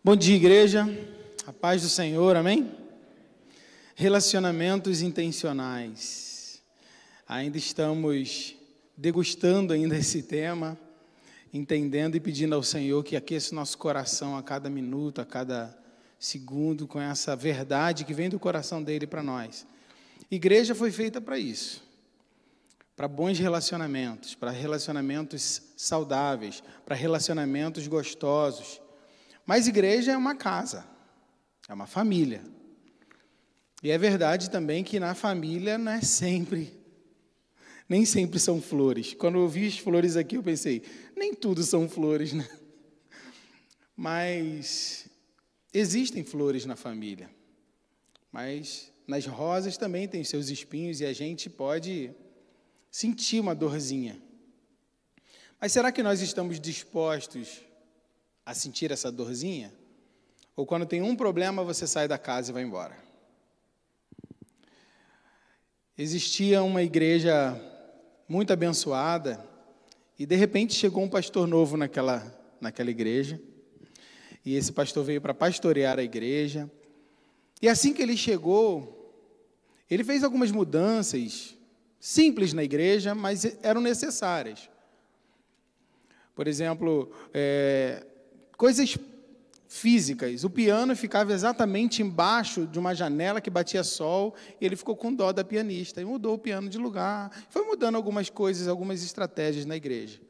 Bom dia, igreja. A paz do Senhor, amém? Relacionamentos intencionais. Ainda estamos degustando ainda esse tema, entendendo e pedindo ao Senhor que aqueça o nosso coração a cada minuto, a cada segundo, com essa verdade que vem do coração dele para nós. Igreja foi feita para isso, para bons relacionamentos, para relacionamentos saudáveis, para relacionamentos gostosos. Mas igreja é uma casa, é uma família. E é verdade também que na família não é sempre, nem sempre são flores. Quando eu vi as flores aqui, eu pensei, nem tudo são flores, né? Mas existem flores na família. Mas nas rosas também tem seus espinhos e a gente pode sentir uma dorzinha. Mas será que nós estamos dispostos a sentir essa dorzinha? Ou quando tem um problema, você sai da casa e vai embora? Existia uma igreja muito abençoada e, de repente, chegou um pastor novo naquela igreja. E esse pastor veio para pastorear a igreja. E assim que ele chegou, ele fez algumas mudanças simples na igreja, mas eram necessárias. Por exemplo, coisas físicas. O piano ficava exatamente embaixo de uma janela que batia sol, e ele ficou com dó da pianista, e mudou o piano de lugar. Foi mudando algumas coisas, algumas estratégias na igreja.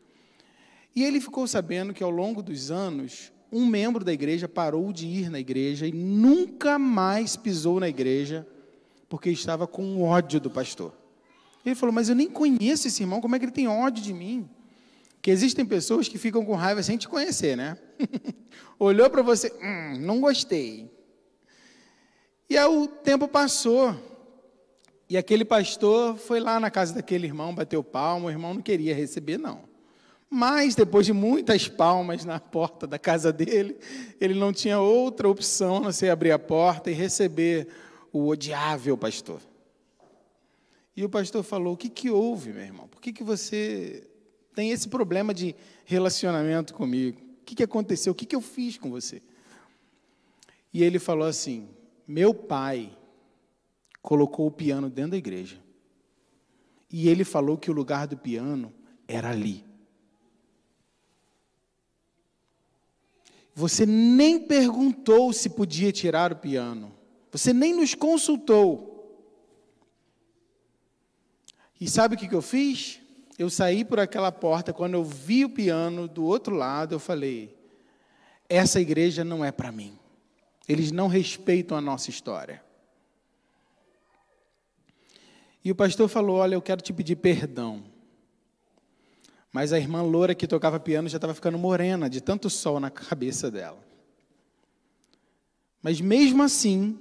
E ele ficou sabendo que, ao longo dos anos, um membro da igreja parou de ir na igreja e nunca mais pisou na igreja, porque estava com ódio do pastor. Ele falou, mas eu nem conheço esse irmão, como é que ele tem ódio de mim? Que existem pessoas que ficam com raiva sem te conhecer, né? Olhou para você, não gostei. E aí o tempo passou, e aquele pastor foi lá na casa daquele irmão, bateu palma, o irmão não queria receber, não. Mas, depois de muitas palmas na porta da casa dele, ele não tinha outra opção, a não ser abrir a porta e receber o odiável pastor. E o pastor falou, o que houve, meu irmão? Por que você tem esse problema de relacionamento comigo? O que aconteceu? O que eu fiz com você? E ele falou assim, meu pai colocou o piano dentro da igreja. E ele falou que o lugar do piano era ali. Você nem perguntou se podia tirar o piano. Você nem nos consultou. E sabe o que eu fiz? Eu saí por aquela porta, quando eu vi o piano do outro lado, eu falei, essa igreja não é para mim. Eles não respeitam a nossa história. E o pastor falou, olha, eu quero te pedir perdão. Mas a irmã loura que tocava piano já estava ficando morena, de tanto sol na cabeça dela. Mas mesmo assim,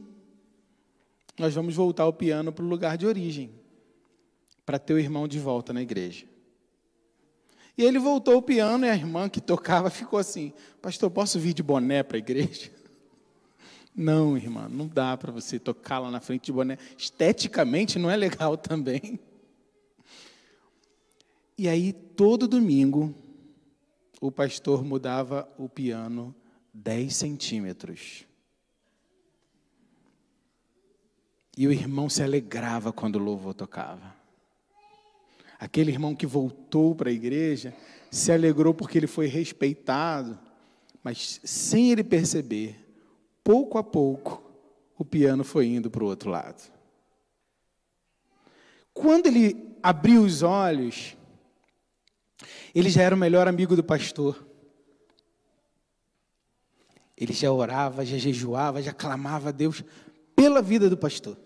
nós vamos voltar o piano para o lugar de origem, para ter o irmão de volta na igreja. E ele voltou o piano e a irmã que tocava ficou assim, pastor, posso vir de boné para a igreja? Não, irmã, não dá para você tocar lá na frente de boné. Esteticamente não é legal também. E aí, todo domingo, o pastor mudava o piano 10 centímetros. E o irmão se alegrava quando o louvor tocava. Aquele irmão que voltou para a igreja se alegrou porque ele foi respeitado, mas sem ele perceber, pouco a pouco, o piano foi indo para o outro lado. Quando ele abriu os olhos, ele já era o melhor amigo do pastor. Ele já orava, já jejuava, já clamava a Deus pela vida do pastor.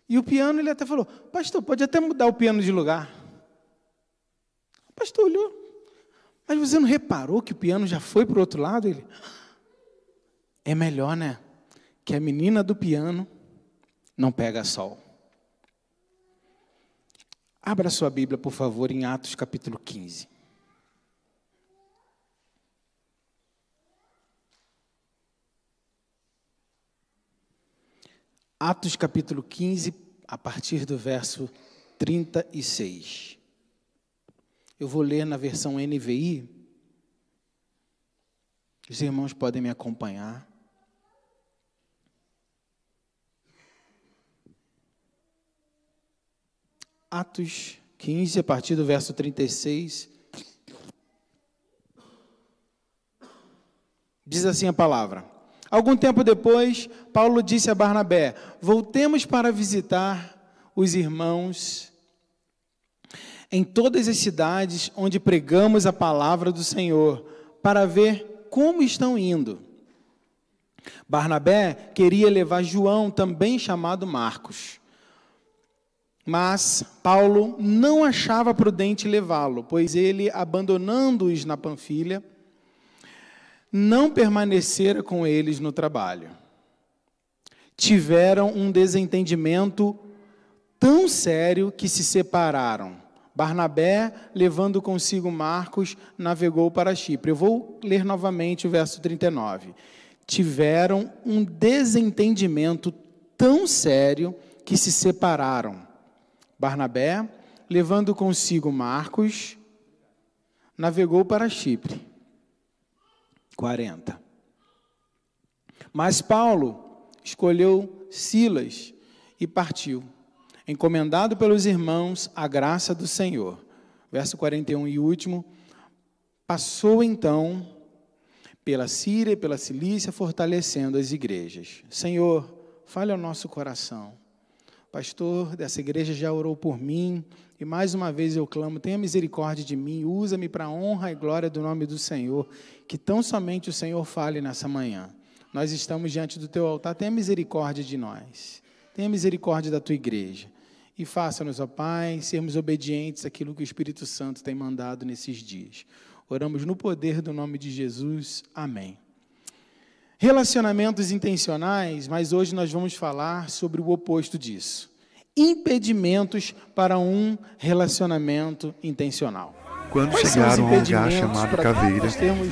E o piano, ele até falou, pastor, pode até mudar o piano de lugar. O pastor olhou, mas você não reparou que o piano já foi para o outro lado? Ele, é melhor, né? Que a menina do piano não pega sol. Abra sua Bíblia, por favor, em Atos capítulo 15. Atos capítulo 15, a partir do verso 36. Eu vou ler na versão NVI, Os irmãos podem me acompanhar. Atos 15, a partir do verso 36. Diz assim a palavra: Algum tempo depois, Paulo disse a Barnabé: voltemos para visitar os irmãos em todas as cidades onde pregamos a palavra do Senhor, para ver como estão indo. Barnabé queria levar João, também chamado Marcos. Mas Paulo não achava prudente levá-lo, pois ele, abandonando-os na Panfilha, não permanecera com eles no trabalho. Tiveram um desentendimento tão sério que se separaram. Barnabé, levando consigo Marcos, navegou para Chipre. Eu vou ler novamente o verso 39. Tiveram um desentendimento tão sério que se separaram. Barnabé, levando consigo Marcos, navegou para Chipre. 40. Mas Paulo escolheu Silas e partiu, encomendado pelos irmãos à graça do Senhor. Verso 41 e último. Passou então pela Síria e pela Cilícia, fortalecendo as igrejas. Senhor, fale ao nosso coração. O pastor dessa igreja já orou por mim, e mais uma vez eu clamo, tenha misericórdia de mim, usa-me para a honra e glória do nome do Senhor, que tão somente o Senhor fale nessa manhã. Nós estamos diante do teu altar, tenha misericórdia de nós, tenha misericórdia da tua igreja, e faça-nos, ó Pai, sermos obedientes àquilo que o Espírito Santo tem mandado nesses dias. Oramos no poder do nome de Jesus. Amém. Relacionamentos intencionais, mas hoje nós vamos falar sobre o oposto disso. Impedimentos para um relacionamento intencional. Quando chegaram a um lugar chamado Caveira,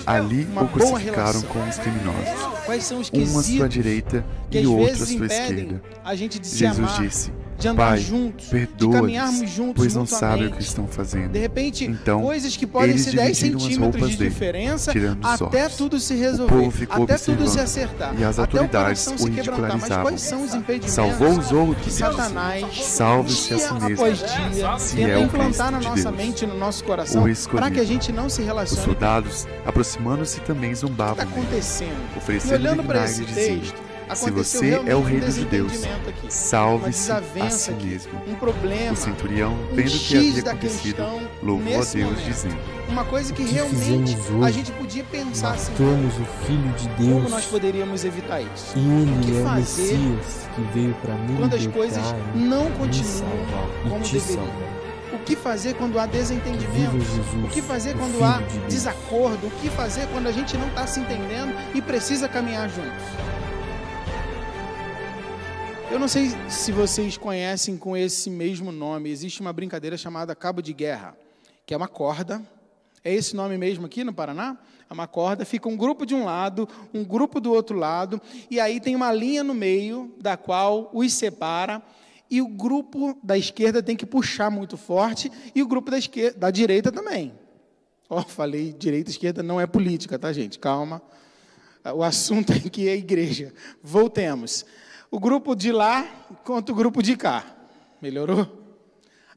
ali o crucificaram com os criminosos, Quais são os um à sua direita e outro à sua esquerda. a gente de se Jesus amar, disse: de andar Pai, juntos, de perdoa-lhes, caminharmos juntos pois não sabem o que mutuamente. estão fazendo. De repente, Então, coisas que podem eles ser 10 dividiram as centímetros roupas de dele, diferença, tirando os até ossos. tudo se O resolver, povo ficou até tudo se observando, acertar, e as até o autoridades coração o se quebrantar. Mas ridicularizavam. quais são os impedimentos Salvou os outros, que Satanás, salve-se a dia si mesmo, após dia, se tenta é o implantar Cristo na de nossa Deus, mente e no nosso coração, o escolhido. para que a gente não se Os relacione? soldados, aproximando-se, também O que está zombavam dele, acontecendo? E oferecendo olhando para vinagre, esse diziam: texto, se aconteceu você é o realmente rei dos judeus, desentendimento aqui, uma salve-se a desavença si aqui, mesmo. um problema, O centurião, um vendo o que X havia da acontecido, questão louvou a nesse Deus, momento. dizendo: Uma coisa que O que realmente fizemos a hoje? gente podia pensar assim, Matamos o Filho de como Deus. nós poderíamos evitar isso? Ele que é o fazer Messias que veio para me Quando as libertar coisas e não me continuam salvar como e te deveriam? salvar. O que fazer quando há Viva desentendimento? Jesus, O que fazer o quando Filho há de Deus. desacordo? O que fazer quando a gente não está se entendendo e precisa caminhar juntos? Eu não sei se vocês conhecem com esse mesmo nome. Existe uma brincadeira chamada cabo de guerra, que é uma corda. É esse nome mesmo aqui no Paraná? É uma corda, fica um grupo de um lado, um grupo do outro lado, e aí tem uma linha no meio, da qual os separa, e o grupo da esquerda tem que puxar muito forte, e o grupo da direita também. Falei direita e esquerda, não é política, tá, gente? Calma. O assunto aqui é igreja. Voltemos. O grupo de lá contra o grupo de cá. Melhorou?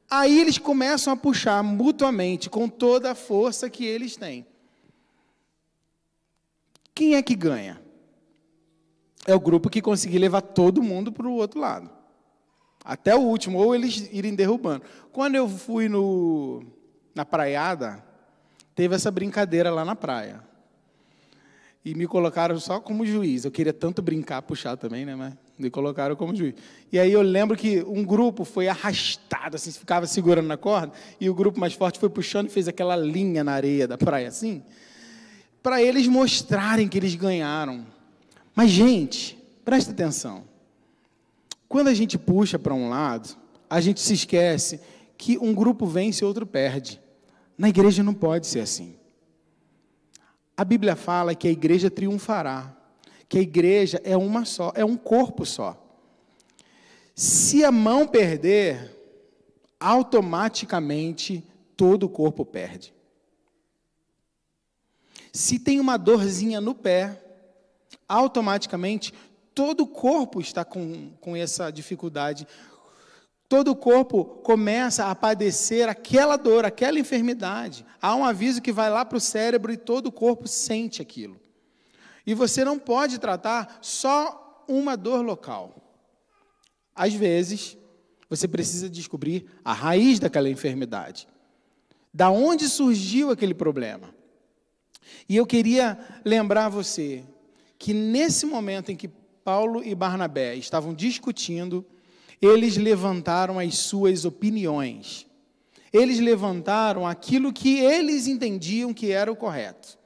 Aí eles começam a puxar mutuamente, com toda a força que eles têm. Quem é que ganha? É o grupo que conseguir levar todo mundo para o outro lado. Até o último, ou eles irem derrubando. Quando eu fui na praiada, teve essa brincadeira lá na praia. E me colocaram só como juiz. Eu queria tanto brincar, puxar também, né? Mas me colocaram como juiz. E aí eu lembro que um grupo foi arrastado, assim, ficava segurando na corda, e o grupo mais forte foi puxando e fez aquela linha na areia da praia, assim, para eles mostrarem que eles ganharam. Mas, gente, presta atenção. Quando a gente puxa para um lado, a gente se esquece que um grupo vence e outro perde. Na igreja não pode ser assim. A Bíblia fala que a igreja triunfará, que a igreja é uma só, é um corpo só. Se a mão perder, automaticamente todo o corpo perde. Se tem uma dorzinha no pé, automaticamente todo o corpo está com essa dificuldade. Todo o corpo começa a padecer aquela dor, aquela enfermidade. Há um aviso que vai lá para o cérebro e todo o corpo sente aquilo. E você não pode tratar só uma dor local. Às vezes, você precisa descobrir a raiz daquela enfermidade. Da onde surgiu aquele problema? E eu queria lembrar você que nesse momento em que Paulo e Barnabé estavam discutindo, eles levantaram as suas opiniões. Eles levantaram aquilo que eles entendiam que era o correto.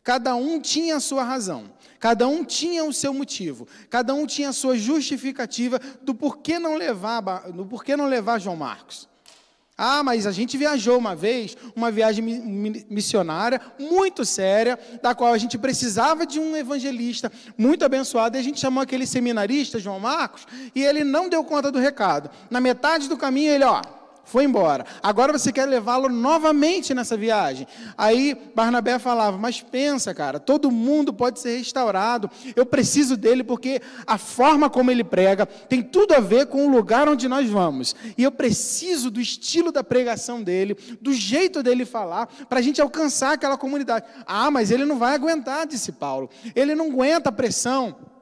Cada um tinha a sua razão, cada um tinha o seu motivo, cada um tinha a sua justificativa do porquê não levar João Marcos. Ah, mas a gente viajou uma vez, uma viagem missionária muito séria, da qual a gente precisava de um evangelista muito abençoado, e a gente chamou aquele seminarista, João Marcos, e ele não deu conta do recado. Na metade do caminho ele, foi embora. Agora você quer levá-lo novamente nessa viagem. Aí Barnabé falava, mas pensa, cara, todo mundo pode ser restaurado. Eu preciso dele porque a forma como ele prega tem tudo a ver com o lugar onde nós vamos. E eu preciso do estilo da pregação dele, do jeito dele falar, para a gente alcançar aquela comunidade. Ah, mas ele não vai aguentar, disse Paulo. Ele não aguenta a pressão.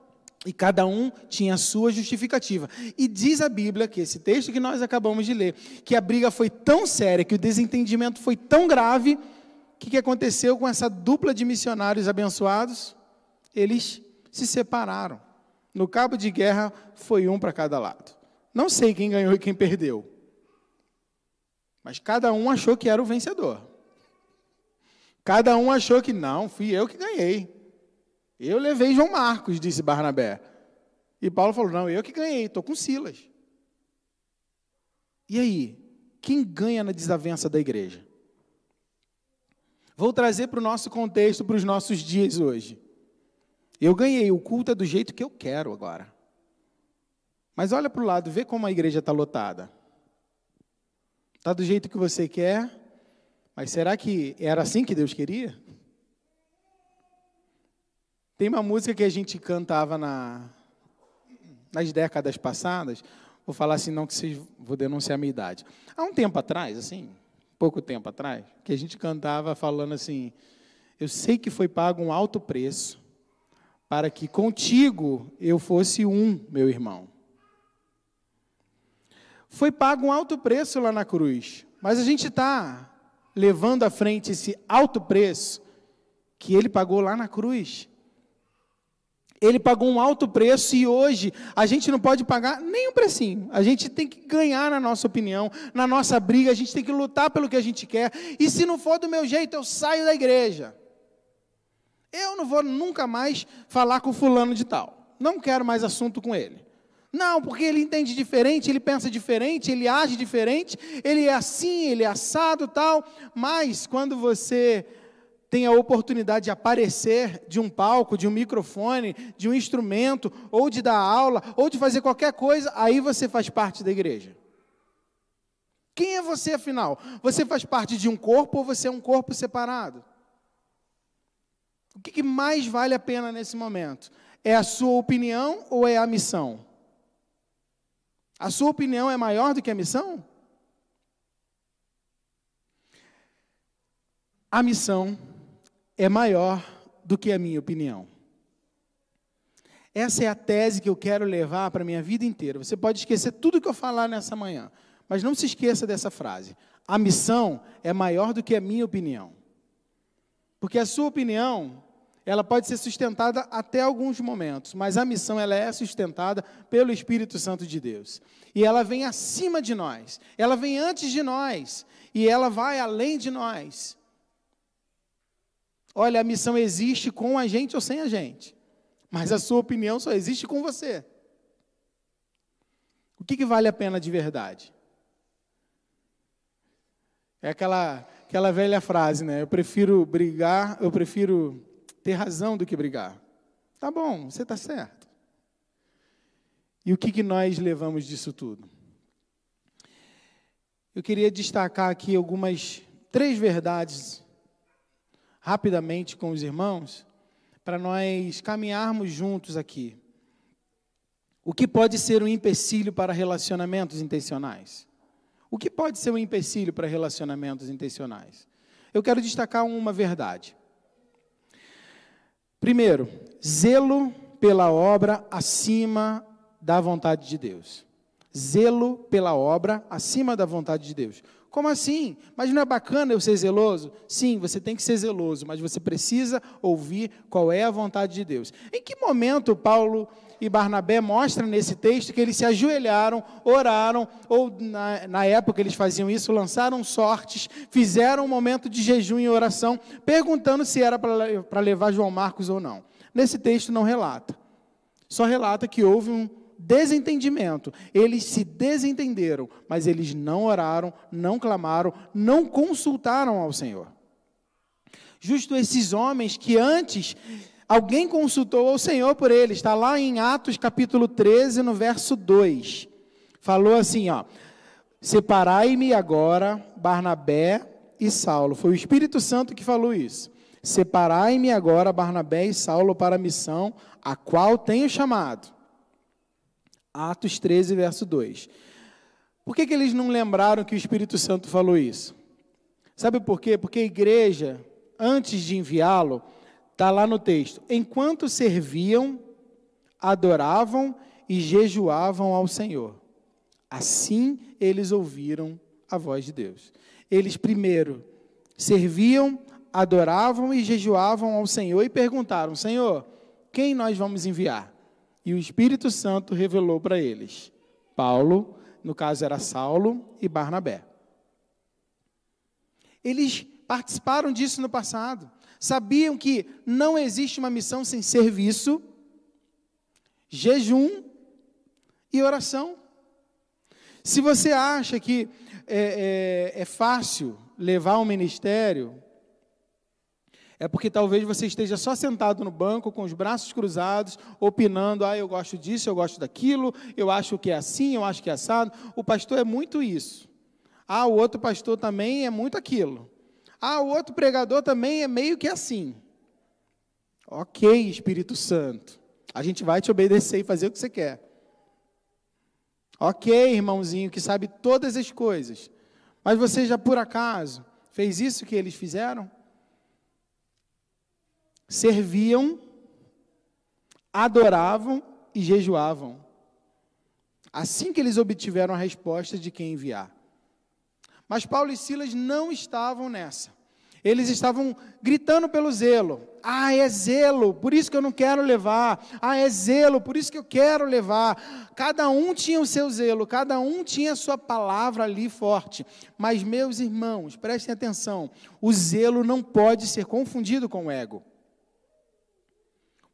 E cada um tinha a sua justificativa. E diz a Bíblia, que esse texto que nós acabamos de ler, que a briga foi tão séria, que o desentendimento foi tão grave, que aconteceu com essa dupla de missionários abençoados? Eles se separaram. No cabo de guerra, foi um para cada lado. Não sei quem ganhou e quem perdeu. Mas cada um achou que era o vencedor. Cada um achou que, não, fui eu que ganhei. Eu levei João Marcos, disse Barnabé. E Paulo falou, não, eu que ganhei, estou com Silas. E aí, quem ganha na desavença da igreja? Vou trazer para o nosso contexto, para os nossos dias hoje. Eu ganhei, o culto é do jeito que eu quero agora. Mas olha para o lado, vê como a igreja está lotada. Está do jeito que você quer, mas será que era assim que Deus queria? Tem uma música que a gente cantava nas décadas passadas, vou falar assim, não que vocês vou denunciar a minha idade. Há um tempo atrás, assim, pouco tempo atrás, que a gente cantava falando assim, eu sei que foi pago um alto preço para que contigo eu fosse um, meu irmão. Foi pago um alto preço lá na cruz, mas a gente está levando à frente esse alto preço que ele pagou lá na cruz. Ele pagou um alto preço e hoje a gente não pode pagar nem um precinho. A gente tem que ganhar na nossa opinião, na nossa briga, a gente tem que lutar pelo que a gente quer. E se não for do meu jeito, eu saio da igreja. Eu não vou nunca mais falar com fulano de tal. Não quero mais assunto com ele. Não, porque ele entende diferente, ele pensa diferente, ele age diferente, ele é assim, ele é assado, tal. Mas quando você tem a oportunidade de aparecer de um palco, de um microfone, de um instrumento, ou de dar aula, ou de fazer qualquer coisa, aí você faz parte da igreja. Quem é você, afinal? Você faz parte de um corpo ou você é um corpo separado? O que mais vale a pena nesse momento? É a sua opinião ou é a missão? A sua opinião é maior do que a missão? A missão é maior do que a minha opinião. Essa é a tese que eu quero levar para a minha vida inteira. Você pode esquecer tudo que eu falar nessa manhã, mas não se esqueça dessa frase. A missão é maior do que a minha opinião. Porque a sua opinião, ela pode ser sustentada até alguns momentos, mas a missão ela é sustentada pelo Espírito Santo de Deus. E ela vem acima de nós, ela vem antes de nós, e ela vai além de nós. Olha, a missão existe com a gente ou sem a gente, mas a sua opinião só existe com você. O que vale a pena de verdade? É aquela velha frase, né? Eu prefiro ter razão do que brigar. Tá bom, você está certo. E o que nós levamos disso tudo? Eu queria destacar aqui 3 verdades rapidamente com os irmãos, para nós caminharmos juntos aqui. O que pode ser um empecilho para relacionamentos intencionais? O que pode ser um empecilho para relacionamentos intencionais? Eu quero destacar uma verdade. Primeiro, zelo pela obra acima da vontade de Deus. Zelo pela obra acima da vontade de Deus. Como assim? Mas não é bacana eu ser zeloso? Sim, você tem que ser zeloso, mas você precisa ouvir qual é a vontade de Deus. Em que momento Paulo e Barnabé mostram nesse texto que eles se ajoelharam, oraram, ou na época eles faziam isso, lançaram sortes, fizeram um momento de jejum e oração, perguntando se era para levar João Marcos ou não. Nesse texto não relata. Só relata que houve um desentendimento. Eles se desentenderam, mas eles não oraram, não clamaram, não consultaram ao Senhor. Justo esses homens que antes alguém consultou ao Senhor por eles. Está lá em Atos capítulo 13, no verso 2. Falou assim, ó: separai-me agora Barnabé e Saulo. Foi o Espírito Santo que falou isso. Separai-me agora Barnabé e Saulo para a missão a qual tenho chamado. Atos 13, verso 2. Por que eles não lembraram que o Espírito Santo falou isso? Sabe por quê? Porque a igreja, antes de enviá-lo, está lá no texto: enquanto serviam, adoravam e jejuavam ao Senhor. Assim eles ouviram a voz de Deus. Eles primeiro serviam, adoravam e jejuavam ao Senhor e perguntaram: Senhor, quem nós vamos enviar? E o Espírito Santo revelou para eles: Paulo, no caso era Saulo, e Barnabé. Eles participaram disso no passado. Sabiam que não existe uma missão sem serviço, jejum e oração. Se você acha que é fácil levar um ministério, é porque talvez você esteja só sentado no banco, com os braços cruzados, opinando: eu gosto disso, eu gosto daquilo, eu acho que é assim, eu acho que é assado. O pastor é muito isso. O outro pastor também é muito aquilo. O outro pregador também é meio que assim. Ok, Espírito Santo, a gente vai te obedecer e fazer o que você quer. Ok, irmãozinho, que sabe todas as coisas. Mas você já, por acaso, fez isso que eles fizeram? Serviam, adoravam e jejuavam. Assim que eles obtiveram a resposta de quem enviar. Mas Paulo e Silas não estavam nessa. Eles estavam gritando pelo zelo. É zelo, por isso que eu não quero levar. É zelo, por isso que eu quero levar. Cada um tinha o seu zelo, cada um tinha a sua palavra ali forte. Mas, meus irmãos, prestem atenção, o zelo não pode ser confundido com o ego.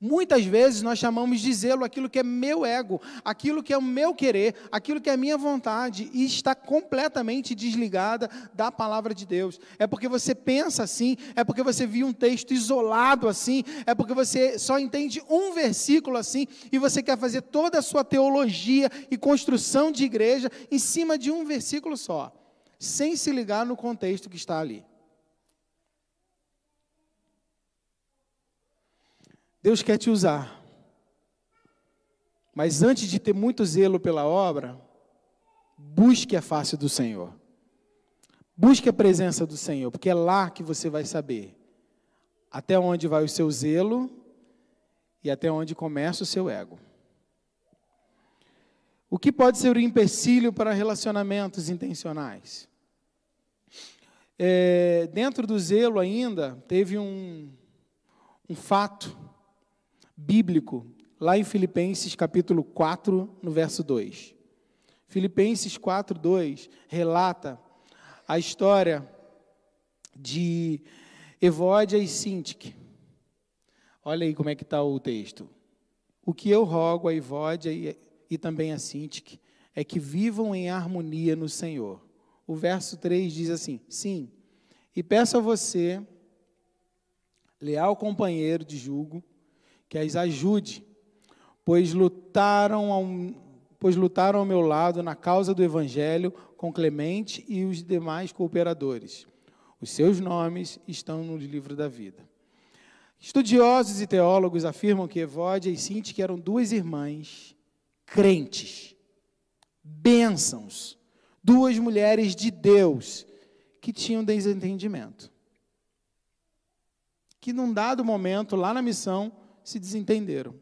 Muitas vezes nós chamamos de zelo aquilo que é meu ego, aquilo que é o meu querer, aquilo que é a minha vontade, e está completamente desligada da palavra de Deus. É porque você pensa assim, é porque você viu um texto isolado assim, é porque você só entende um versículo assim, e você quer fazer toda a sua teologia e construção de igreja em cima de um versículo só, sem se ligar no contexto que está ali. Deus quer te usar, mas antes de ter muito zelo pela obra, busque a face do Senhor, busque a presença do Senhor, porque é lá que você vai saber até onde vai o seu zelo e até onde começa o seu ego. O que pode ser um empecilho para relacionamentos intencionais? Dentro do zelo ainda, teve um fato bíblico, lá em Filipenses capítulo 4, no verso 2. Filipenses 4, 2, relata a história de Evódia e Sintique. Olha aí como é que está o texto. O que eu rogo a Evódia e também a Sintique é que vivam em harmonia no Senhor. O verso 3 diz assim: sim, e peço a você, leal companheiro de jugo, que as ajude, pois lutaram ao meu lado na causa do Evangelho com Clemente e os demais cooperadores. Os seus nomes estão no livro da vida. Estudiosos e teólogos afirmam que Evódia e Sintique eram duas irmãs crentes, bênçãos, duas mulheres de Deus que tinham desentendimento. Que num dado momento, lá na missão, se desentenderam.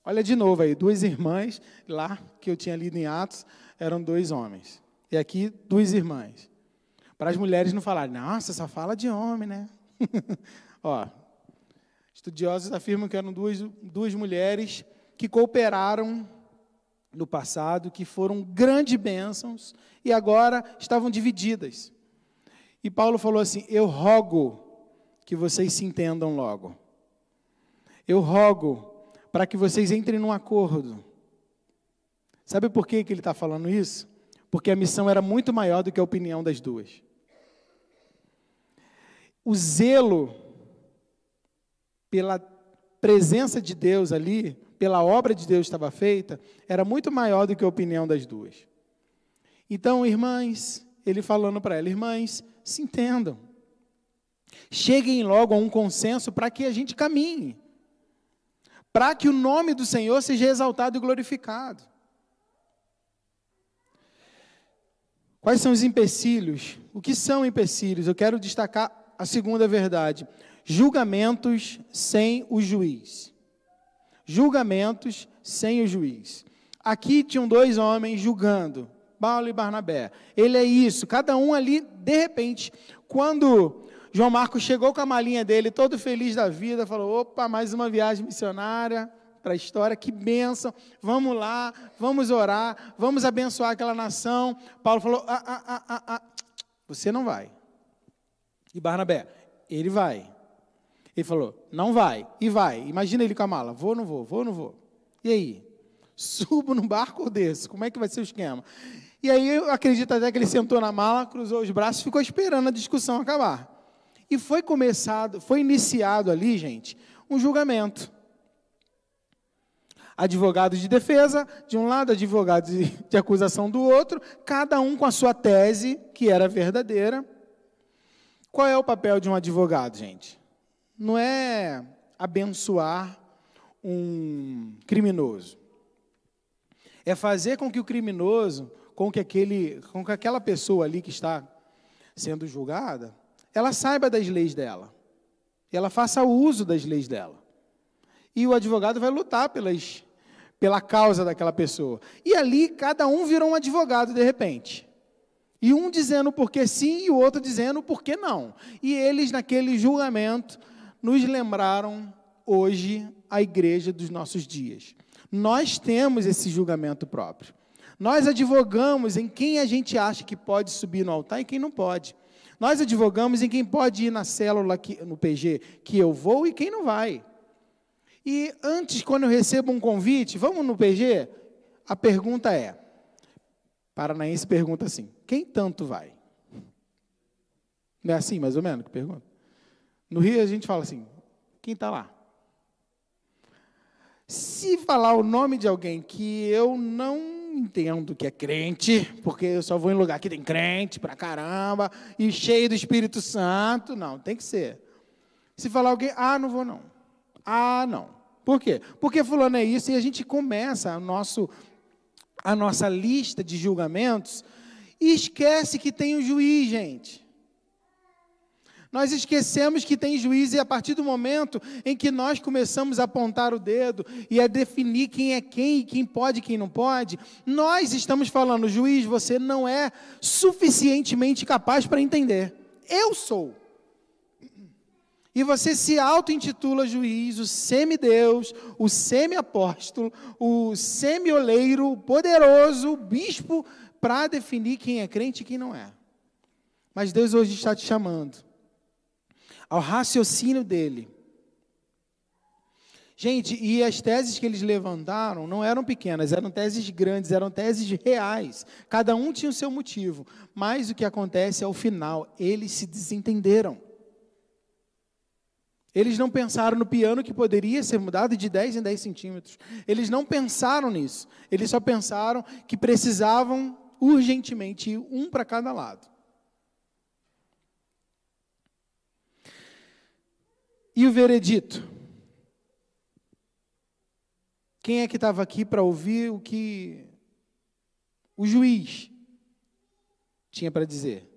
Olha de novo aí, duas irmãs, lá que eu tinha lido em Atos, eram dois homens. E aqui, duas irmãs. Para as mulheres não falarem, nossa, só fala de homem, né? Ó, estudiosos afirmam que eram duas mulheres que cooperaram no passado, que foram grandes bênçãos e agora estavam divididas. E Paulo falou assim, eu rogo que vocês se entendam logo. Eu rogo para que vocês entrem num acordo. Sabe por que ele está falando isso? Porque a missão era muito maior do que a opinião das duas. O zelo pela presença de Deus ali, pela obra de Deus que estava feita, era muito maior do que a opinião das duas. Então, irmãs, ele falando para ela, irmãs, se entendam. Cheguem logo a um consenso para que a gente caminhe. Para que o nome do Senhor seja exaltado e glorificado. Quais são os empecilhos? O que são empecilhos? Eu quero destacar a segunda verdade. Julgamentos sem o juiz. Julgamentos sem o juiz. Aqui tinham dois homens julgando, Paulo e Barnabé. Ele é isso, cada um ali, de repente, quando João Marcos chegou com a malinha dele, todo feliz da vida, falou, opa, mais uma viagem missionária para a história, que bênção, vamos lá, vamos orar, vamos abençoar aquela nação. Paulo falou, você não vai. E Barnabé, ele vai. Ele falou, não vai, e vai. Imagina ele com a mala, vou ou não vou, vou ou não vou. E aí? Subo num barco desse, como é que vai ser o esquema? E aí eu acredito até que ele sentou na mala, cruzou os braços e ficou esperando a discussão acabar. E foi iniciado ali, gente, um julgamento. Advogados de defesa, de um lado, advogados de acusação do outro, cada um com a sua tese, que era verdadeira. Qual é o papel de um advogado, gente? Não é abençoar um criminoso. É fazer com que o criminoso, com que aquela pessoa ali que está sendo julgada, ela saiba das leis dela. Ela faça uso das leis dela. E o advogado vai lutar pela causa daquela pessoa. E ali, cada um virou um advogado, de repente. E um dizendo por que sim, e o outro dizendo por que não. E eles, naquele julgamento, nos lembraram hoje a igreja dos nossos dias. Nós temos esse julgamento próprio. Nós advogamos em quem a gente acha que pode subir no altar e quem não pode. Nós advogamos em quem pode ir na célula, no PG, que eu vou e quem não vai. E antes, quando eu recebo um convite, vamos no PG? A pergunta é, paranaense pergunta assim, quem tanto vai? Não é assim, mais ou menos, que pergunta? No Rio a gente fala assim, quem está lá? Se falar o nome de alguém que eu não entendo que é crente, porque eu só vou em lugar que tem crente pra caramba, e cheio do Espírito Santo, não, tem que ser. Se falar alguém, não vou não. Não. Por quê? Porque fulano é isso, e a gente começa a nossa lista de julgamentos, e esquece que tem um juiz, gente. Nós esquecemos que tem juiz, e a partir do momento em que nós começamos a apontar o dedo e a definir quem é quem pode e quem não pode, nós estamos falando, juiz, você não é suficientemente capaz para entender. Eu sou. E você se auto-intitula juiz, o semideus, o semi-apóstolo, o semi-oleiro, o poderoso, o bispo, para definir quem é crente e quem não é. Mas Deus hoje está te chamando ao raciocínio dele. Gente, e as teses que eles levantaram não eram pequenas, eram teses grandes, eram teses reais. Cada um tinha o seu motivo. Mas o que acontece ao final, eles se desentenderam. Eles não pensaram no piano que poderia ser mudado de 10 em 10 centímetros. Eles não pensaram nisso. Eles só pensaram que precisavam urgentemente ir um para cada lado. E o veredito? Quem é que estava aqui para ouvir o que o juiz tinha para dizer?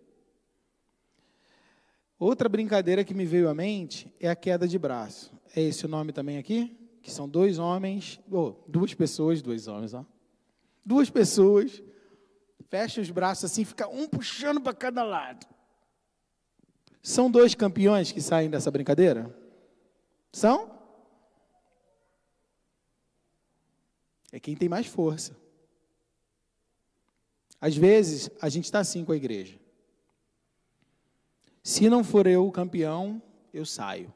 Outra brincadeira que me veio à mente é a queda de braço. É esse o nome também aqui? Que são dois homens, duas pessoas, dois homens, ó. Duas pessoas, fecha os braços assim, fica um puxando para cada lado. São dois campeões que saem dessa brincadeira? São? É quem tem mais força. Às vezes, a gente está assim com a igreja. Se não for eu o campeão, eu saio.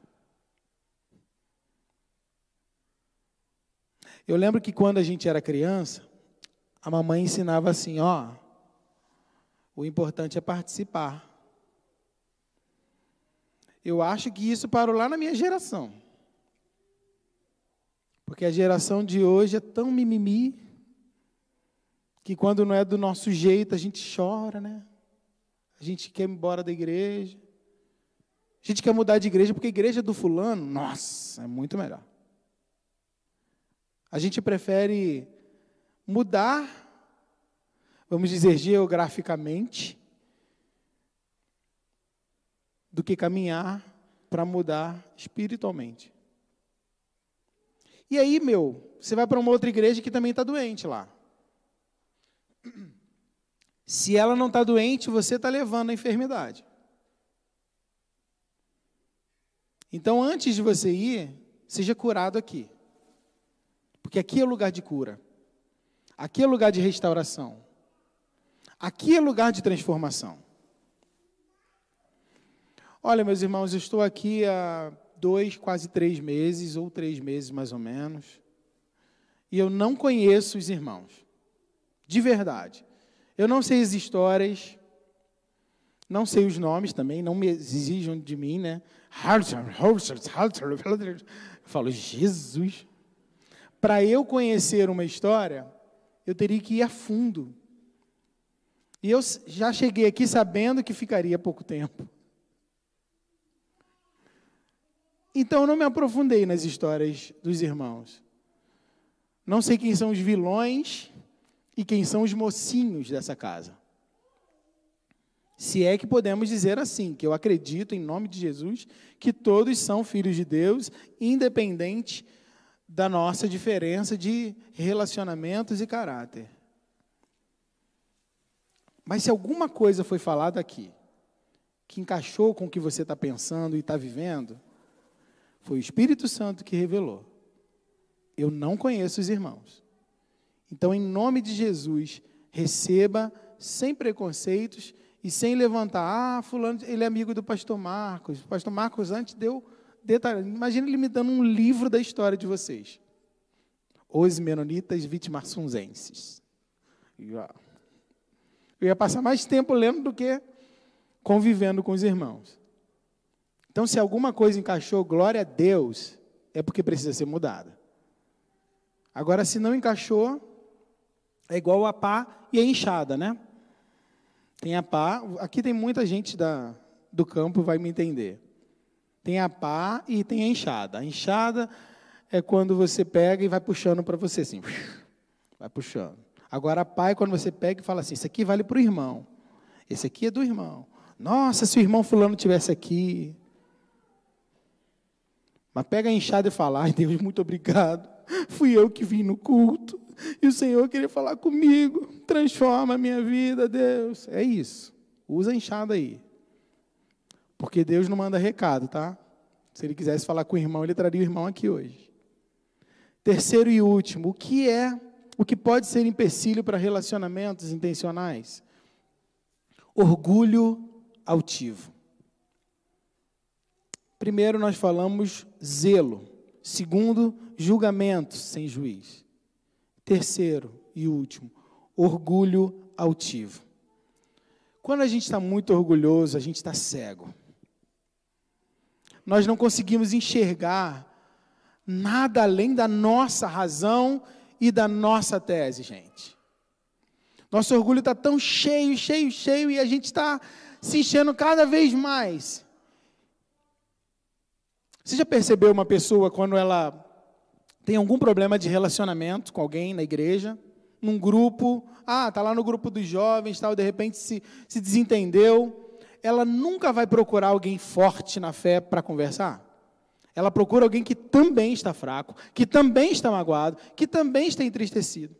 Eu lembro que quando a gente era criança, a mamãe ensinava assim, ó, o importante é participar. Eu acho que isso parou lá na minha geração. Porque a geração de hoje é tão mimimi, que quando não é do nosso jeito, a gente chora, né? A gente quer ir embora da igreja. A gente quer mudar de igreja, porque a igreja do fulano, nossa, é muito melhor. A gente prefere mudar, vamos dizer, geograficamente, do que caminhar para mudar espiritualmente. E aí, você vai para uma outra igreja que também está doente lá. Se ela não está doente, você está levando a enfermidade. Então, antes de você ir, seja curado aqui. Porque aqui é lugar de cura. Aqui é lugar de restauração. Aqui é lugar de transformação. Olha, meus irmãos, eu estou aqui há 2, quase 3 meses, ou 3 meses mais ou menos, e eu não conheço os irmãos. De verdade. Eu não sei as histórias, não sei os nomes também, não me exijam de mim, né? Eu falo, Jesus. Para eu conhecer uma história, eu teria que ir a fundo. E eu já cheguei aqui sabendo que ficaria pouco tempo. Então, eu não me aprofundei nas histórias dos irmãos. Não sei quem são os vilões e quem são os mocinhos dessa casa. Se é que podemos dizer assim, que eu acredito, em nome de Jesus, que todos são filhos de Deus, independente da nossa diferença de relacionamentos e caráter. Mas se alguma coisa foi falada aqui, que encaixou com o que você está pensando e está vivendo, foi o Espírito Santo que revelou. Eu não conheço os irmãos. Então, em nome de Jesus, receba sem preconceitos e sem levantar, fulano, ele é amigo do pastor Marcos. O pastor Marcos antes deu detalhe. Imagina ele me dando um livro da história de vocês. Os Menonitas Vitimarçunzenses. Eu ia passar mais tempo lendo do que convivendo com os irmãos. Então, se alguma coisa encaixou, glória a Deus, é porque precisa ser mudada. Agora, se não encaixou, é igual a pá e a enxada, né? Tem a pá, aqui tem muita gente do campo, vai me entender. Tem a pá e tem a enxada. A enxada é quando você pega e vai puxando para você, assim, vai puxando. Agora, a pá é quando você pega e fala assim, isso aqui vale para o irmão, esse aqui é do irmão. Nossa, se o irmão fulano estivesse aqui. Mas pega a enxada e fala, ai Deus, muito obrigado, fui eu que vim no culto, e o Senhor queria falar comigo, transforma a minha vida, Deus. É isso, usa a enxada aí. Porque Deus não manda recado, tá? Se Ele quisesse falar com o irmão, Ele traria o irmão aqui hoje. Terceiro e último, o que pode ser empecilho para relacionamentos intencionais? Orgulho altivo. Primeiro, nós falamos zelo. Segundo, julgamento sem juiz. Terceiro e último, orgulho altivo. Quando a gente está muito orgulhoso, a gente está cego. Nós não conseguimos enxergar nada além da nossa razão e da nossa tese, gente. Nosso orgulho está tão cheio, cheio, cheio, e a gente está se enchendo cada vez mais. Você já percebeu uma pessoa quando ela tem algum problema de relacionamento com alguém na igreja, num grupo, está lá no grupo dos jovens, tal, de repente se desentendeu, ela nunca vai procurar alguém forte na fé para conversar? Ela procura alguém que também está fraco, que também está magoado, que também está entristecido.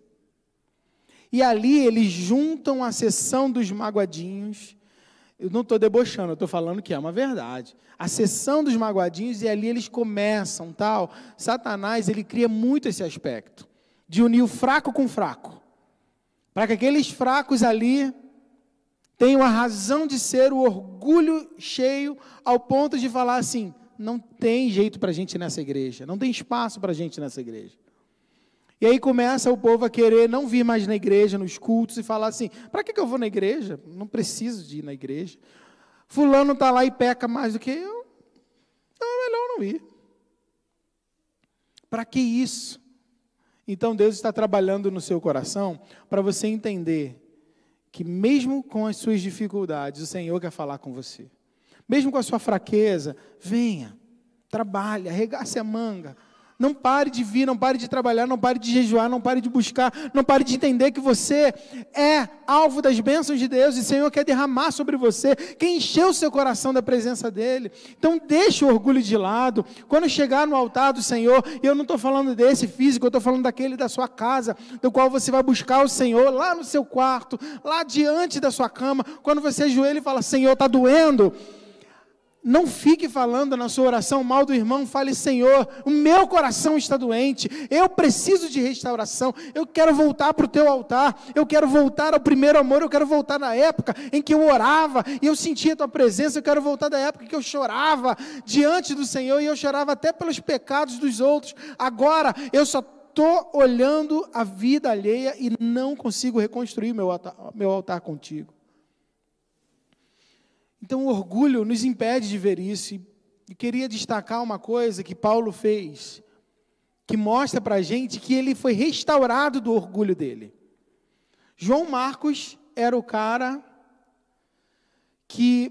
E ali eles juntam a sessão dos magoadinhos. Eu não estou debochando, eu estou falando que é uma verdade. A sessão dos magoadinhos, e ali eles começam, tal. Satanás, ele cria muito esse aspecto, de unir o fraco com o fraco, para que aqueles fracos ali tenham a razão de ser, o orgulho cheio, ao ponto de falar assim, não tem jeito para a gente ir nessa igreja, não tem espaço para a gente nessa igreja. E aí começa o povo a querer não vir mais na igreja, nos cultos, e falar assim, para que eu vou na igreja? Não preciso de ir na igreja. Fulano está lá e peca mais do que eu, então é melhor não ir. Para que isso? Então Deus está trabalhando no seu coração para você entender que mesmo com as suas dificuldades, o Senhor quer falar com você. Mesmo com a sua fraqueza, venha, trabalhe, arregace a manga. Não pare de vir, não pare de trabalhar, não pare de jejuar, não pare de buscar, não pare de entender que você é alvo das bênçãos de Deus e o Senhor quer derramar sobre você, quer encher o seu coração da presença dEle. Então deixe o orgulho de lado. Quando chegar no altar do Senhor, e eu não estou falando desse físico, eu estou falando daquele da sua casa, do qual você vai buscar o Senhor lá no seu quarto, lá diante da sua cama, quando você ajoelha e fala, Senhor, está doendo? Não fique falando na sua oração mal do irmão, fale, Senhor, o meu coração está doente, eu preciso de restauração, eu quero voltar para o teu altar, eu quero voltar ao primeiro amor, eu quero voltar na época em que eu orava, e eu sentia a tua presença, eu quero voltar da época em que eu chorava diante do Senhor, e eu chorava até pelos pecados dos outros. Agora, eu só estou olhando a vida alheia e não consigo reconstruir meu altar contigo. Então o orgulho nos impede de ver isso, e queria destacar uma coisa que Paulo fez, que mostra para a gente que ele foi restaurado do orgulho dele. João Marcos era o cara que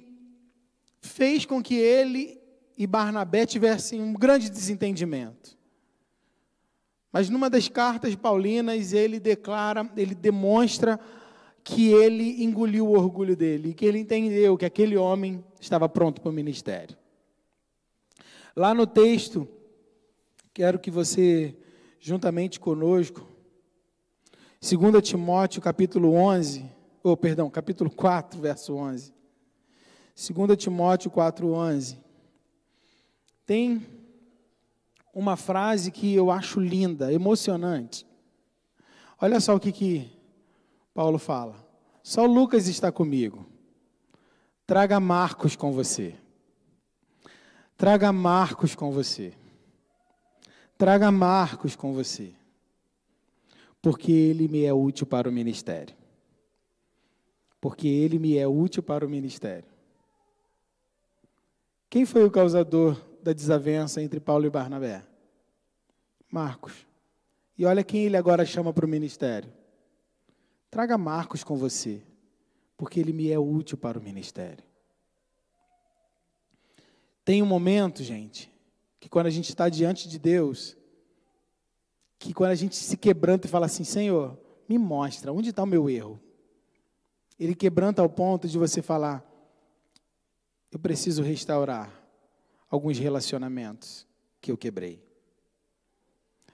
fez com que ele e Barnabé tivessem um grande desentendimento. Mas numa das cartas paulinas ele demonstra que ele engoliu o orgulho dele, e que ele entendeu que aquele homem estava pronto para o ministério. Lá no texto, quero que você, juntamente conosco, 2 Timóteo, capítulo 4, verso 11. 2 Timóteo 4, 11. Tem uma frase que eu acho linda, emocionante. Olha só o que Paulo fala, só Lucas está comigo, traga Marcos com você, traga Marcos com você, traga Marcos com você, porque ele me é útil para o ministério, porque ele me é útil para o ministério. Quem foi o causador da desavença entre Paulo e Barnabé? Marcos. E olha quem ele agora chama para o ministério. Traga Marcos com você, porque ele me é útil para o ministério. Tem um momento, gente, que quando a gente está diante de Deus, que quando a gente se quebranta e fala assim, Senhor, me mostra, onde está o meu erro? Ele quebranta ao ponto de você falar, eu preciso restaurar alguns relacionamentos que eu quebrei.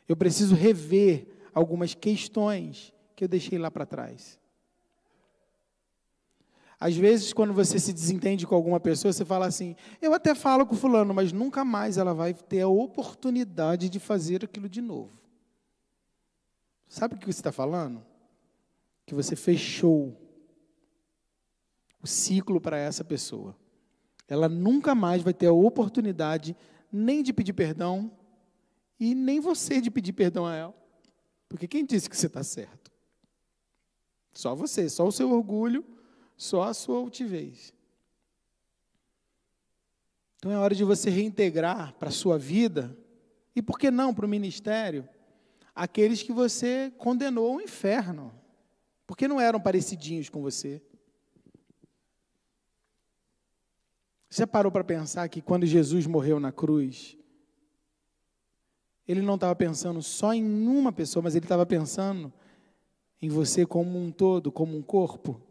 Eu preciso rever algumas questões que eu deixei lá para trás. Às vezes, quando você se desentende com alguma pessoa, você fala assim, eu até falo com fulano, mas nunca mais ela vai ter a oportunidade de fazer aquilo de novo. Sabe o que você está falando? Que você fechou o ciclo para essa pessoa. Ela nunca mais vai ter a oportunidade nem de pedir perdão e nem você de pedir perdão a ela. Porque quem disse que você está certo? Só você, só o seu orgulho, só a sua altivez. Então é hora de você reintegrar para a sua vida, e por que não para o ministério, aqueles que você condenou ao inferno, porque não eram parecidinhos com você. Você parou para pensar que quando Jesus morreu na cruz, Ele não estava pensando só em uma pessoa, mas ele estava pensando em você como um todo, como um corpo.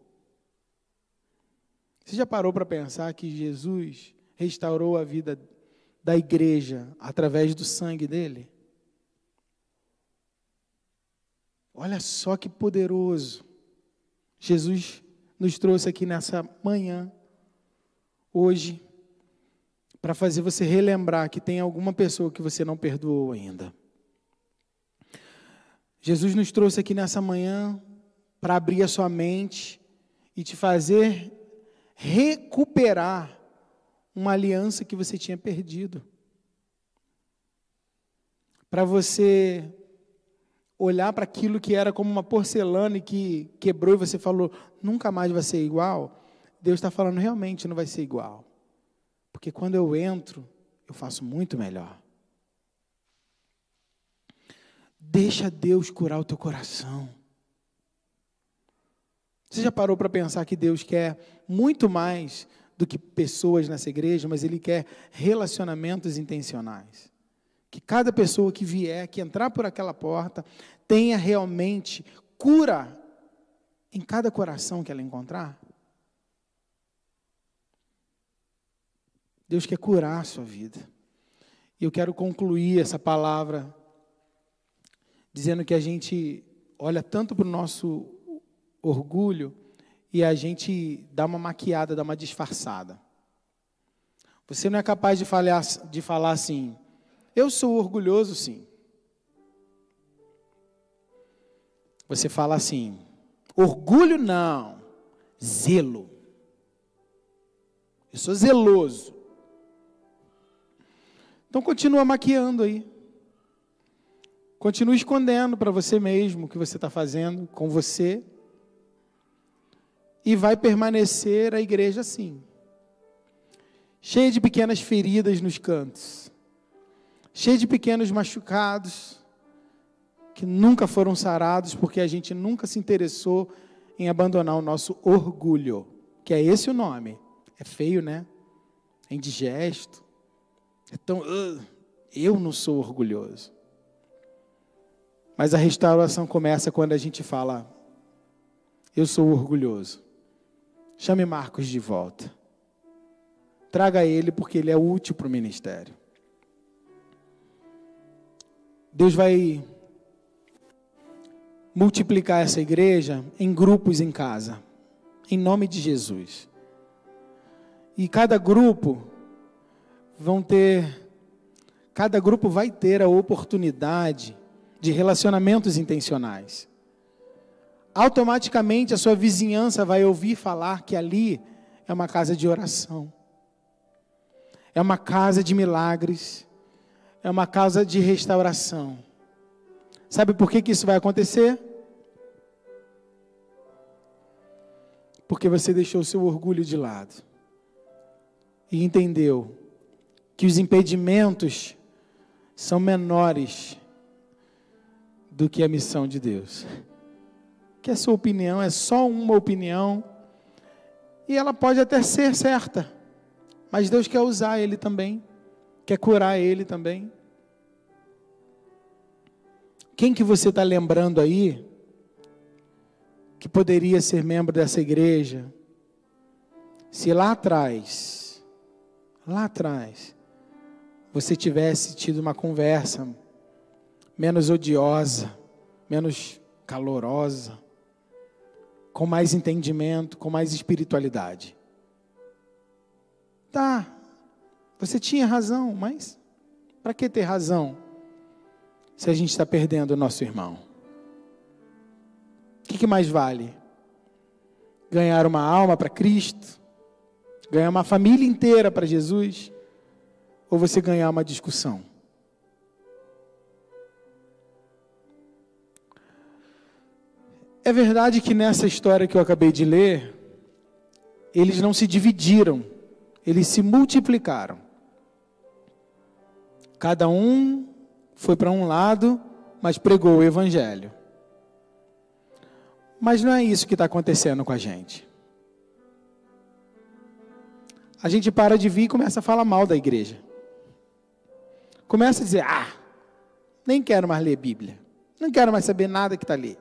Você já parou para pensar que Jesus restaurou a vida da igreja através do sangue dele? Olha só que poderoso. Jesus nos trouxe aqui nessa manhã, hoje, para fazer você relembrar que tem alguma pessoa que você não perdoou ainda. Jesus nos trouxe aqui nessa manhã para abrir a sua mente e te fazer recuperar uma aliança que você tinha perdido. Para você olhar para aquilo que era como uma porcelana e que quebrou e você falou, nunca mais vai ser igual. Deus está falando, realmente não vai ser igual. Porque quando eu entro, eu faço muito melhor. Deixa Deus curar o teu coração. Você já parou para pensar que Deus quer muito mais do que pessoas nessa igreja, mas Ele quer relacionamentos intencionais? Que cada pessoa que vier, que entrar por aquela porta, tenha realmente cura em cada coração que ela encontrar. Deus quer curar a sua vida. E eu quero concluir essa palavra dizendo que a gente olha tanto para o nosso orgulho e a gente dá uma maquiada, dá uma disfarçada. Você não é capaz de falar assim, eu sou orgulhoso, sim. Você fala assim, orgulho não, zelo. Eu sou zeloso. Então continua maquiando aí. Continua escondendo para você mesmo o que você está fazendo com você. E vai permanecer a igreja assim. Cheia de pequenas feridas nos cantos. Cheia de pequenos machucados. Que nunca foram sarados porque a gente nunca se interessou em abandonar o nosso orgulho. Que é esse o nome. É feio, né? É indigesto. É tão... eu não sou orgulhoso. Mas a restauração começa quando a gente fala, eu sou orgulhoso. Chame Marcos de volta. Traga ele porque ele é útil para o ministério. Deus vai multiplicar essa igreja em grupos em casa. Em nome de Jesus. E cada grupo vai ter a oportunidade de relacionamentos intencionais. Automaticamente a sua vizinhança vai ouvir falar que ali é uma casa de oração. É uma casa de milagres. É uma casa de restauração. Sabe por que isso vai acontecer? Porque você deixou o seu orgulho de lado. E entendeu que os impedimentos são menores do que a missão de Deus. Que a sua opinião é só uma opinião e ela pode até ser certa, mas Deus quer usar ele também, quer curar ele também. Quem que você está lembrando aí que poderia ser membro dessa igreja se lá atrás, você tivesse tido uma conversa menos odiosa, menos calorosa, com mais entendimento, com mais espiritualidade? Tá, você tinha razão, mas para que ter razão se a gente está perdendo o nosso irmão? O que mais vale? Ganhar uma alma para Cristo? Ganhar uma família inteira para Jesus? Ou você ganhar uma discussão? É verdade que nessa história que eu acabei de ler, eles não se dividiram, eles se multiplicaram. Cada um foi para um lado, mas pregou o evangelho. Mas não é isso que está acontecendo com a gente. A gente para de vir e começa a falar mal da igreja. Começa a dizer, Nem quero mais ler Bíblia. Não quero mais saber nada que está ali.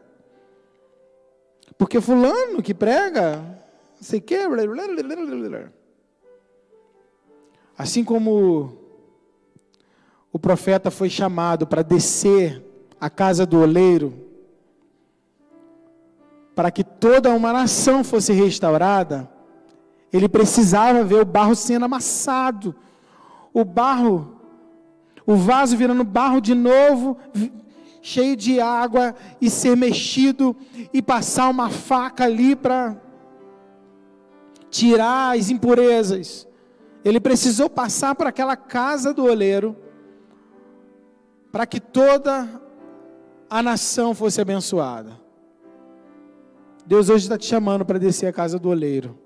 Porque fulano que prega, não sei o que. Assim como o profeta foi chamado para descer à casa do oleiro, para que toda uma nação fosse restaurada, ele precisava ver o barro sendo amassado, o vaso virando barro de novo, cheio de água, e ser mexido, e passar uma faca ali para tirar as impurezas. Ele precisou passar por aquela casa do oleiro, para que toda a nação fosse abençoada. Deus hoje está te chamando para descer a casa do oleiro,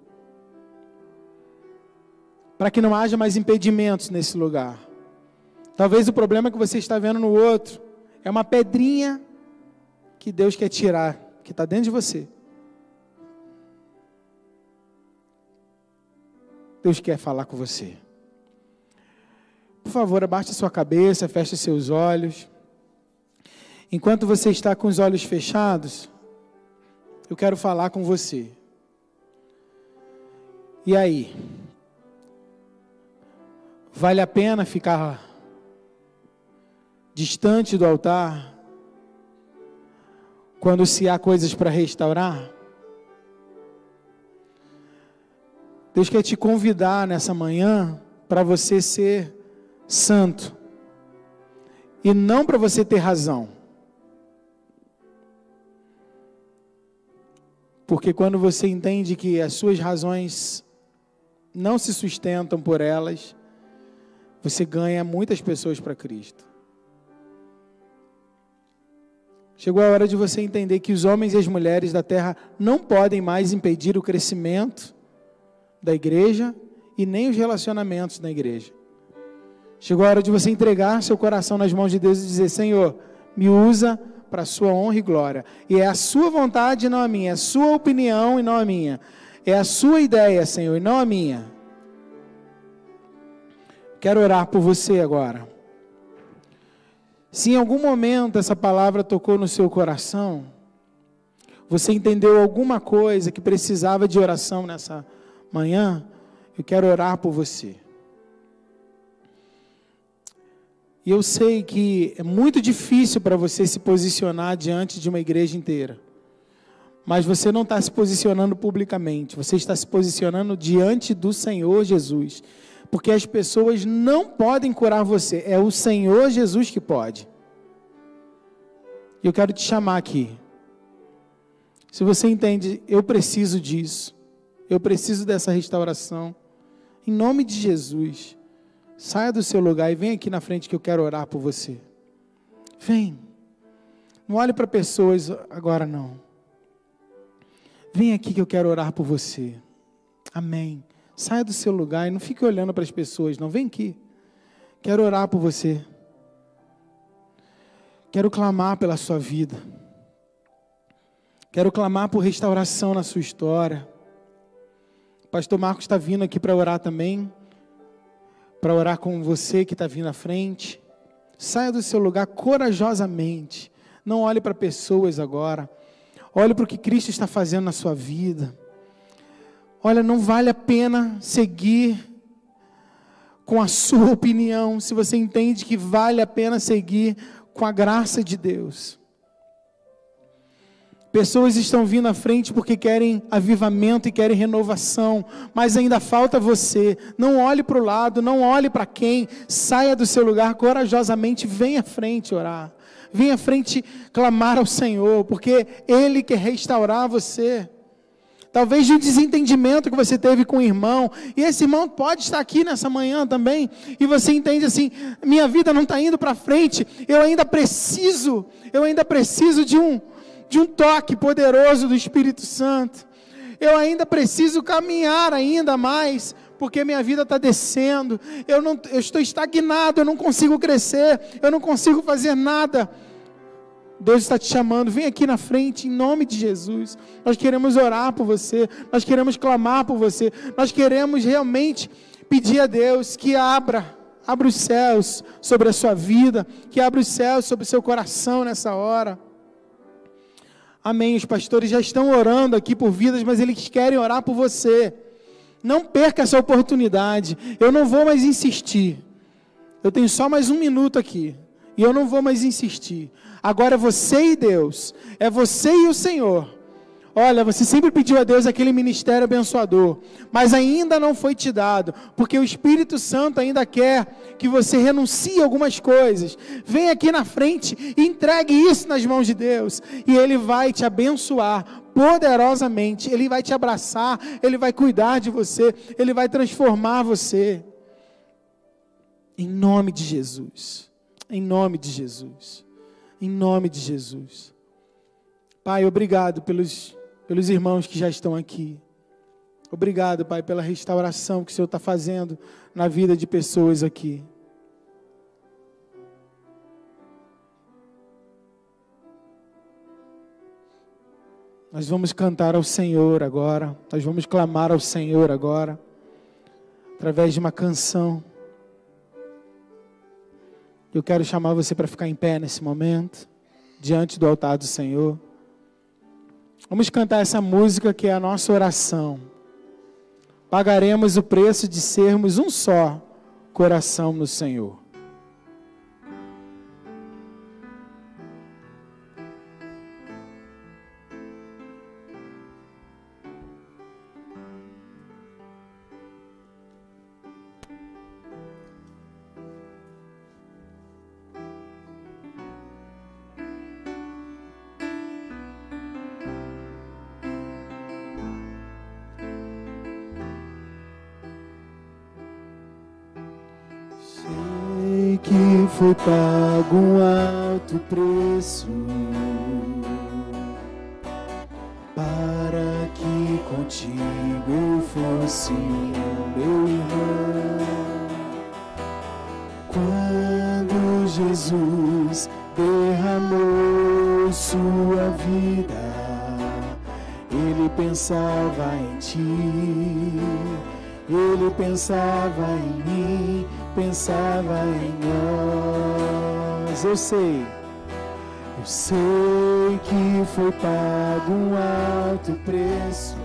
para que não haja mais impedimentos nesse lugar. Talvez o problema que você está vendo no outro é uma pedrinha que Deus quer tirar, que está dentro de você. Deus quer falar com você. Por favor, abaixe sua cabeça, feche seus olhos. Enquanto você está com os olhos fechados, eu quero falar com você. E aí? Vale a pena ficar distante do altar quando se há coisas para restaurar? Deus quer te convidar nessa manhã para você ser santo e não para você ter razão. Porque quando você entende que as suas razões não se sustentam por elas, você ganha muitas pessoas para Cristo. Chegou a hora de você entender que os homens e as mulheres da terra não podem mais impedir o crescimento da igreja e nem os relacionamentos na igreja. Chegou a hora de você entregar seu coração nas mãos de Deus e dizer: Senhor, me usa para a sua honra e glória. E é a sua vontade e não a minha, é a sua opinião e não a minha. É a sua ideia, Senhor, e não a minha. Quero orar por você agora. Se em algum momento essa palavra tocou no seu coração, você entendeu alguma coisa que precisava de oração nessa manhã, eu quero orar por você. E eu sei que é muito difícil para você se posicionar diante de uma igreja inteira. Mas você não está se posicionando publicamente, você está se posicionando diante do Senhor Jesus. Porque as pessoas não podem curar você, é o Senhor Jesus que pode. E eu quero te chamar aqui. Se você entende, eu preciso disso, eu preciso dessa restauração, em nome de Jesus, saia do seu lugar e vem aqui na frente que eu quero orar por você. Vem, não olhe para pessoas agora não. Vem aqui que eu quero orar por você. Amém. Saia do seu lugar e não fique olhando para as pessoas, não. Vem aqui. Quero orar por você. Quero clamar pela sua vida. Quero clamar por restauração na sua história. O pastor Marcos está vindo aqui para orar também. Para orar com você que está vindo à frente. Saia do seu lugar corajosamente. Não olhe para pessoas agora. Olhe para o que Cristo está fazendo na sua vida. Olha, não vale a pena seguir com a sua opinião, se você entende que vale a pena seguir com a graça de Deus. Pessoas estão vindo à frente porque querem avivamento e querem renovação, mas ainda falta você. Não olhe para o lado, não olhe para quem, saia do seu lugar corajosamente, venha à frente orar. Venha à frente clamar ao Senhor, porque Ele quer restaurar você. Talvez de um desentendimento que você teve com o irmão, e esse irmão pode estar aqui nessa manhã também, e você entende assim, minha vida não está indo para frente, eu ainda preciso de um toque poderoso do Espírito Santo, eu ainda preciso caminhar ainda mais, porque minha vida está descendo, eu estou estagnado, eu não consigo crescer, eu não consigo fazer nada. Deus está te chamando, vem aqui na frente, em nome de Jesus. Nós queremos orar por você, nós queremos clamar por você, nós queremos realmente pedir a Deus que abra abra os céus sobre a sua vida, que abra os céus sobre o seu coração nessa hora. Amém. Os pastores já estão orando aqui por vidas, mas eles querem orar por você. Não perca essa oportunidade. Eu não vou mais insistir. Eu tenho só mais 1 minuto aqui. E eu não vou mais insistir. Agora é você e Deus. É você e o Senhor. Olha, você sempre pediu a Deus aquele ministério abençoador, mas ainda não foi te dado, porque o Espírito Santo ainda quer que você renuncie a algumas coisas. Vem aqui na frente e entregue isso nas mãos de Deus, e Ele vai te abençoar poderosamente. Ele vai te abraçar, Ele vai cuidar de você, Ele vai transformar você. Em nome de Jesus, em nome de Jesus, em nome de Jesus. Pai, obrigado pelos irmãos que já estão aqui. Obrigado, Pai, pela restauração que o Senhor está fazendo na vida de pessoas aqui. Nós vamos cantar ao Senhor agora, nós vamos clamar ao Senhor agora, através de uma canção. Eu quero chamar você para ficar em pé nesse momento, diante do altar do Senhor. Vamos cantar essa música que é a nossa oração. Pagaremos o preço de sermos um só coração no Senhor. Que foi pago um alto preço para que contigo eu fosse meu irmão. Quando Jesus derramou sua vida, Ele pensava em ti, Ele pensava em mim, pensava em nós. Eu sei que foi pago um alto preço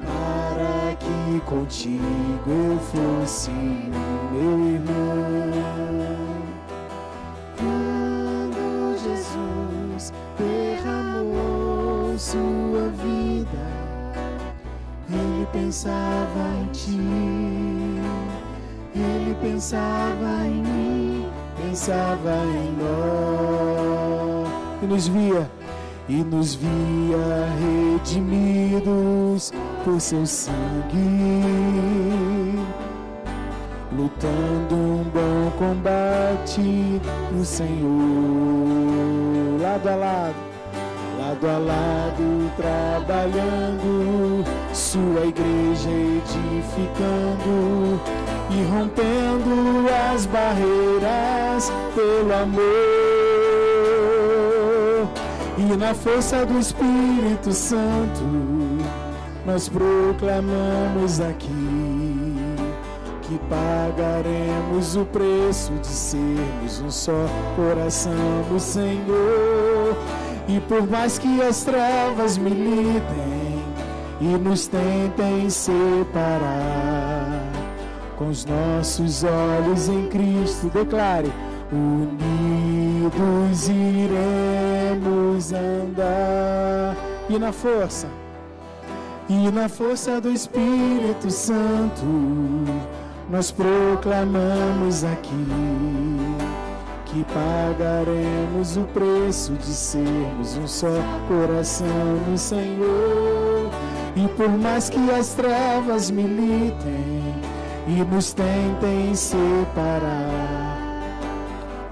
para que contigo eu fosse meu irmão. Quando Jesus derramou sua vida, Ele pensava em ti, Ele pensava em mim, pensava em nós. E nos via redimidos por seu sangue, lutando um bom combate no Senhor, lado a lado, trabalhando, sua igreja edificando e rompendo as barreiras pelo amor. E na força do Espírito Santo nós proclamamos aqui que pagaremos o preço de sermos um só coração no Senhor. E por mais que as trevas militem e nos tentem separar, com os nossos olhos em Cristo, declare: unidos iremos andar. E na força do Espírito Santo nós proclamamos aqui que pagaremos o preço de sermos um só coração no Senhor. E por mais que as trevas militem e nos tentem separar,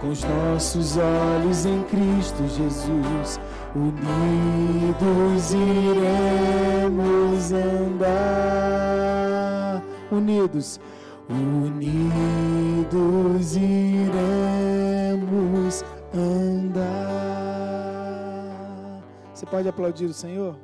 com os nossos olhos em Cristo Jesus, unidos iremos andar. Unidos iremos andar. Você pode aplaudir o Senhor?